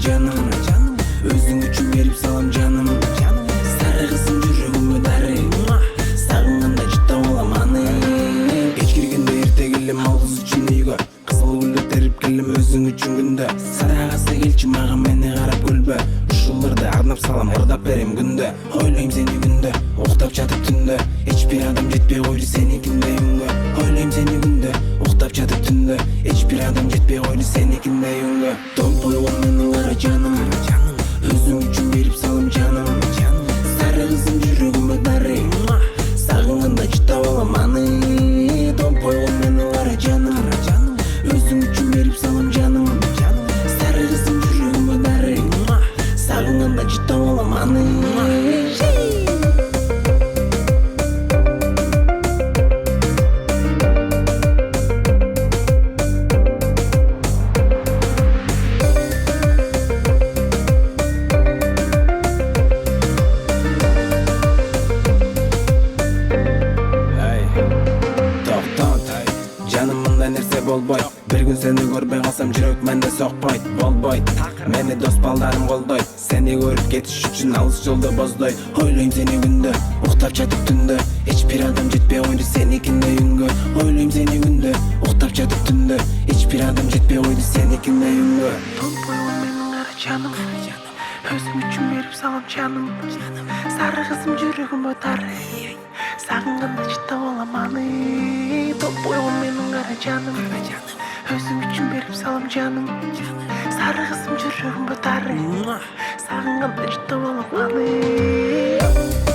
canım Özün üçün verip salam canım Sarı kızım жүрөгүмө дары Сагынганда жыттап алам аны Кеч киргенде эрте келем ал кыз үчүн үйгө Кызыл гүлдү терип келем өзүң үчүн күндө Сарагасы келчи мага мени карап күлбө Ушуларды арнап салам ырдап берем күндө Ойлойм сени күндө уктап жатып түндө Эч бир адам жетпей койду сеникиндей үнгө Ойлойм сени күндө уктап жатып түндө Эч бир адам жетпей койду сеникиндей үнгө Томпойгон менин кара жаным Өзүң үчүн берип салам жаным Сары кызым жүрөгүмө дары Сагынганда жыттап алам аны Томпойгон менин кара жаным Өзүң үчүн берип салам жаным Сары кызым жүрөгүмө дары Сагынганда жыттап алам аны Жаным мындай нерсе болбойт Бир күн сени көрбөй калсам жүрөк менде сокпойт Болбойт Мени дос балдарым колдойт Сени көрүп кетиш үчүн алыс жолдо боздойт Ойлойм сени күндө уктап жатып түндө Эч бир адам жетпей койду сеникиндей үнгө Ойлойм сени күндө уктап жатып түндө Эч бир адам жетпей койду сеникиндей үнгө Томпойгон менин кара жаным Өзүң үчүн берип салам жаным Сары кызым жүрөгүмө дары Сагынганда жыттап алам аны Томпойгон менин кара жаным Өзүң үчүн берип салам жаным Сары кызым жүрөгүмө дары Сагынганда жыттап алам аны